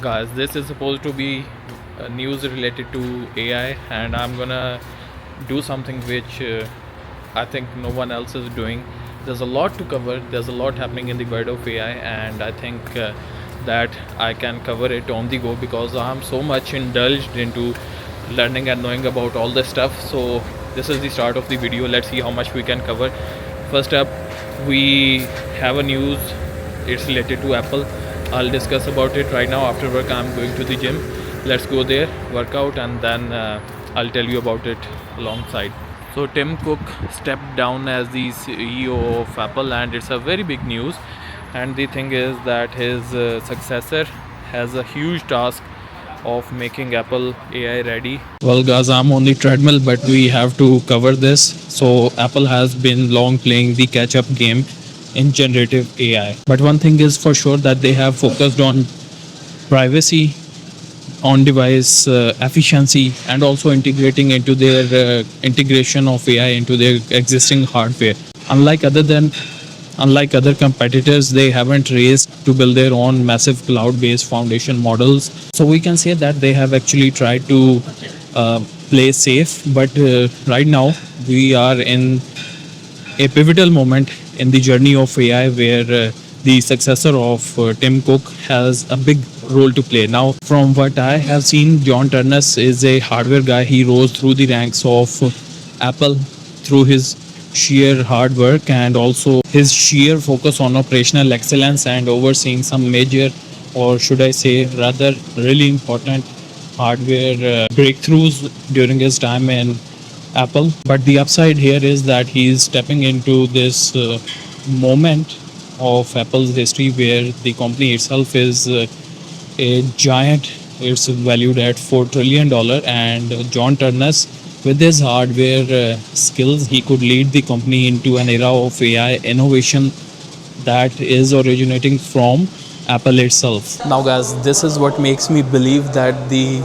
Guys, this is supposed to be news related to AI, and I'm gonna do something which I think no one else is doing. There's a lot to cover, there's a lot happening in the world of AI, and I think that I can cover it on the go because I'm so much indulged into learning and knowing about all this stuff. So, this is the start of the video. Let's see how much we can cover. First up, we have a news, it's related to Apple. I'll discuss about it right now. After work, I'm going to the gym. Let's go there, work out, and then I'll tell you about it alongside. So Tim Cook stepped down as the CEO of Apple, and it's a very big news. And the thing is that his successor has a huge task of making Apple AI ready. Well, guys, I'm on the treadmill, but we have to cover this. So Apple has been long playing the catch-up game in generative AI. But one thing is for sure that they have focused on privacy, on device efficiency, and also integrating into their integration of AI into their existing hardware. Unlike other competitors, they haven't raced to build their own massive cloud-based foundation models. So we can say that they have actually tried to play safe. But right now we are in a pivotal moment in the journey of AI where the successor of Tim Cook has a big role to play. Now, from what I have seen, John Turnus is a hardware guy. He rose through the ranks of Apple through his sheer hard work and also his sheer focus on operational excellence and overseeing some major, or should I say, rather really important hardware breakthroughs during his time in Apple. But the upside here is that he's stepping into this moment of Apple's history where the company itself is a giant. It's valued at $4 trillion, and John Turnus, with his hardware skills, he could lead the company into an era of AI innovation that is originating from Apple itself. Now, guys, this is what makes me believe that the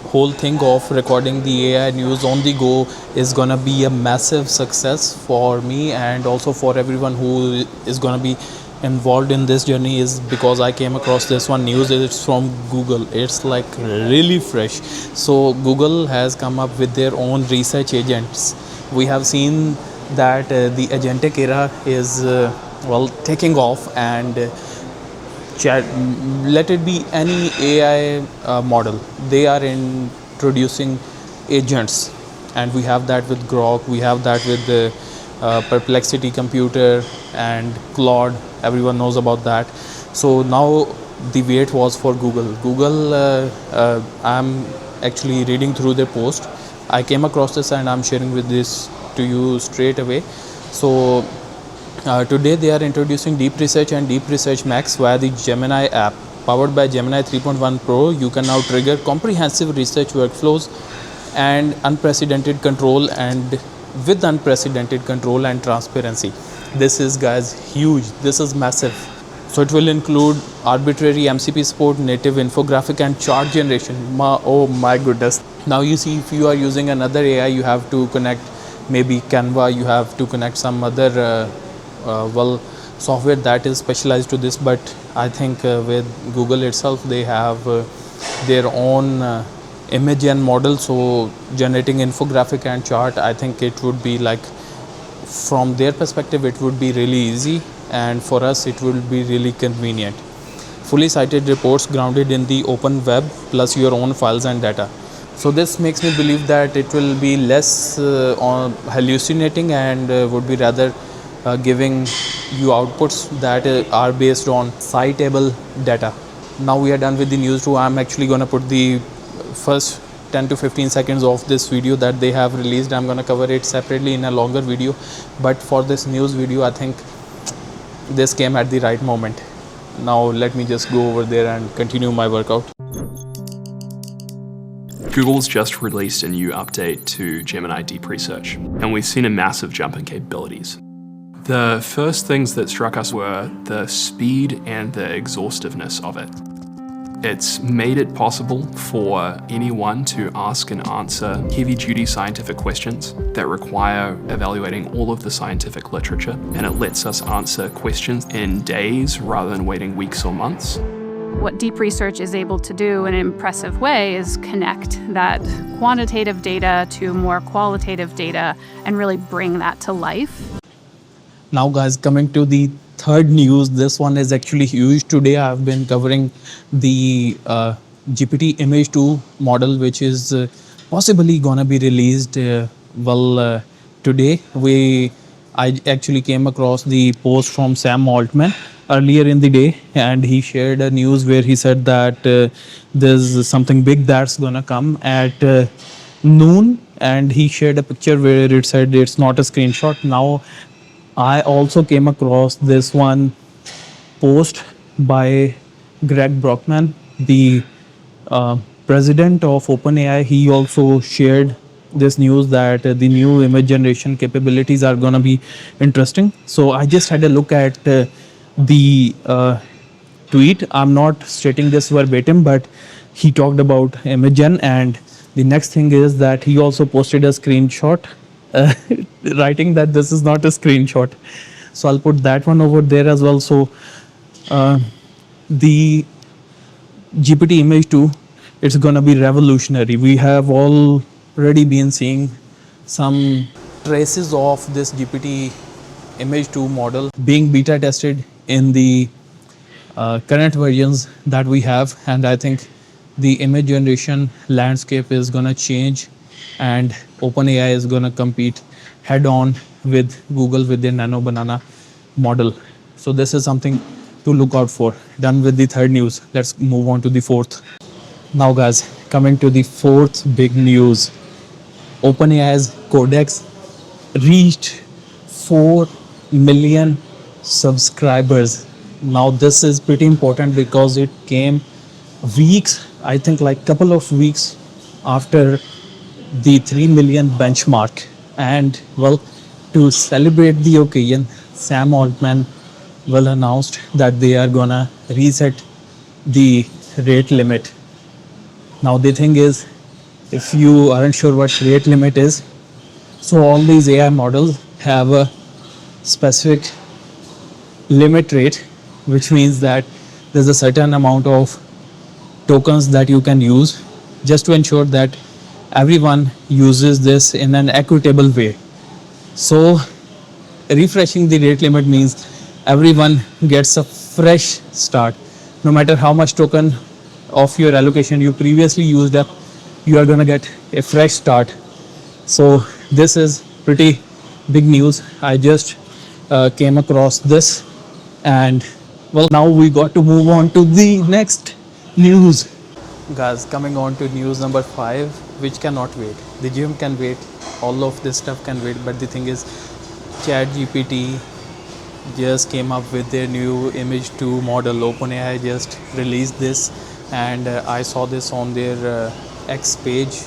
whole thing of recording the AI news on the go is gonna be a massive success for me and also for everyone who is gonna be involved in this journey, is because I came across this one news. It's from Google. It's like really fresh. So Google has come up with their own research agents. We have seen that the agentic era is taking off, and chat, let it be any AI model, they are introducing agents, and we have that with Grok, we have that with the Perplexity computer and Claude. Everyone knows about that. So now the wait was for Google. I'm actually reading through their post. I came across this and I'm sharing with this to you straight away. So today they are introducing Deep Research and Deep Research Max via the Gemini app. Powered by Gemini 3.1 Pro, you can now trigger comprehensive research workflows and unprecedented control and transparency. This is, guys, huge. This is massive. So it will include arbitrary MCP support, native infographic and chart generation. Oh my goodness. Now you see, if you are using another AI, you have to connect maybe Canva, you have to connect some other software that is specialized to this. But I think with Google itself, they have their own image and model. So generating infographic and chart, I think it would be like, from their perspective, it would be really easy, and for us it will be really convenient. Fully cited reports grounded in the open web plus your own files and data. So this makes me believe that it will be less hallucinating and would be rather giving you outputs that are based on citable data. Now we are done with the news too. I'm actually going to put the first 10 to 15 seconds of this video that they have released. I'm going to cover it separately in a longer video, but for this news video, I think this came at the right moment. Now let me just go over there and continue my workout. Google's just released a new update to Gemini Deep Research, and we've seen a massive jump in capabilities. The first things that struck us were the speed and the exhaustiveness of it. It's made it possible for anyone to ask and answer heavy-duty scientific questions that require evaluating all of the scientific literature, and it lets us answer questions in days rather than waiting weeks or months. What deep research is able to do in an impressive way is connect that quantitative data to more qualitative data and really bring that to life. Now guys, coming to the third news, this one is actually huge. Today I've been covering the GPT Image 2 model, which is possibly gonna be released today. I actually came across the post from Sam Altman earlier in the day, and he shared a news where he said that there's something big that's gonna come at noon, and he shared a picture where it said it's not a screenshot. Now I also came across this one post by Greg Brockman, the president of OpenAI. He also shared this news that the new image generation capabilities are going to be interesting. So I just had a look at the tweet. I'm not stating this verbatim, but he talked about image gen, and the next thing is that he also posted a screenshot uh, writing that this is not a screenshot. So I'll put that one over there as well. So the GPT Image 2, it's gonna be revolutionary. We have already been seeing some traces of this GPT Image 2 model being beta tested in the current versions that we have, and I think the image generation landscape is gonna change, and OpenAI is gonna compete head on with Google with their Nano Banana model. So this is something to look out for. Done with the third news. Let's move on to the fourth. Now guys, coming to the fourth big news. OpenAI's Codex reached 4 million subscribers. Now this is pretty important because it came weeks, I think like couple of weeks after the 3 million benchmark. And well, to celebrate the occasion, Sam Altman announced that they are gonna reset the rate limit. Now the thing is, if you aren't sure what rate limit is, so all these AI models have a specific limit rate, which means that there's a certain amount of tokens that you can use just to ensure that everyone uses this in an equitable way. So refreshing the rate limit means everyone gets a fresh start. No matter how much token of your allocation you previously used up, you are gonna get a fresh start. So this is pretty big news. I just came across this, and well, now we got to move on to the next news. Guys, coming on to news number 5, which cannot wait. The gym can wait, all of this stuff can wait, but the thing is, ChatGPT just came up with their new Image 2 model. OpenAI just released this, and I saw this on their X page.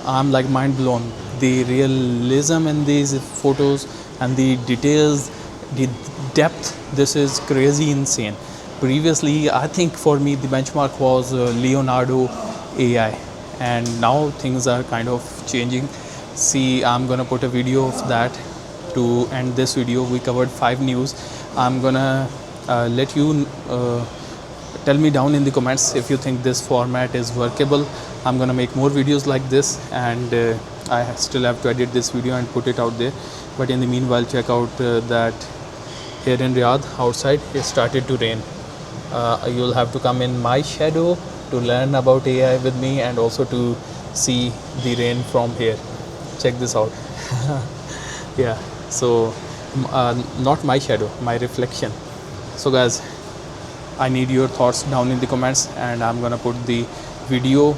I'm like mind blown. The realism in these photos and the details, the depth, this is crazy insane. Previously, I think for me the benchmark was Leonardo AI, and now things are kind of changing. See, I'm gonna put a video of that to end this video. We covered 5 news. I'm gonna let you tell me down in the comments if you think this format is workable. I'm gonna make more videos like this, and I still have to edit this video and put it out there. But in the meanwhile, check out that here in Riyadh outside it started to rain. You'll have to come in my shadow to learn about AI with me, and also to see the rain from here. Check this out. Yeah, so not my shadow, my reflection. So guys, I need your thoughts down in the comments, and I'm gonna put the video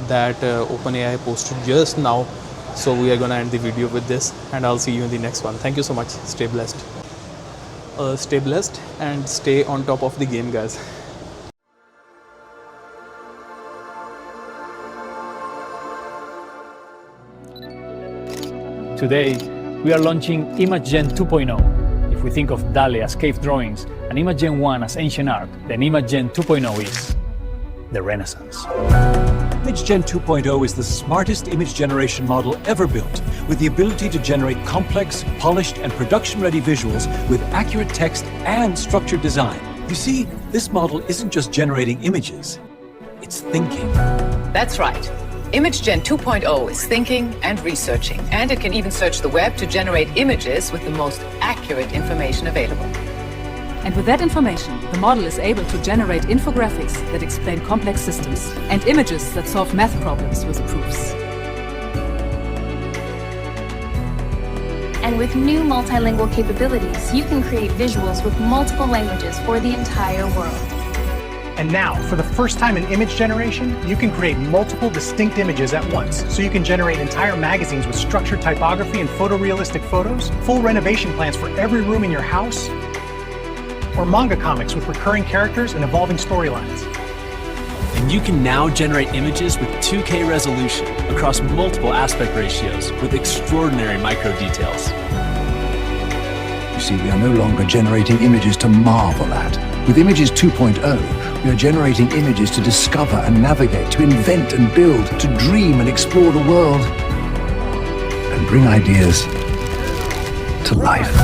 that OpenAI posted just now. So we are gonna end the video with this, and I'll see you in the next one. Thank you so much. Stay blessed. Stay blessed and stay on top of the game, guys. Today, we are launching ImageGen 2.0. If we think of DALL-E as cave drawings and ImageGen 1 as ancient art, then ImageGen 2.0 is the Renaissance. ImageGen 2.0 is the smartest image generation model ever built, with the ability to generate complex, polished, and production-ready visuals with accurate text and structured design. You see, this model isn't just generating images, it's thinking. That's right. ImageGen 2.0 is thinking and researching, and it can even search the web to generate images with the most accurate information available. And with that information, the model is able to generate infographics that explain complex systems and images that solve math problems with proofs. And with new multilingual capabilities, you can create visuals with multiple languages for the entire world. And now, for the first time in image generation, you can create multiple distinct images at once. So you can generate entire magazines with structured typography and photorealistic photos, full renovation plans for every room in your house, or manga comics with recurring characters and evolving storylines. And you can now generate images with 2K resolution across multiple aspect ratios with extraordinary micro details. You see, we are no longer generating images to marvel at. With Images 2.0, we are generating images to discover and navigate, to invent and build, to dream and explore the world, and bring ideas to life.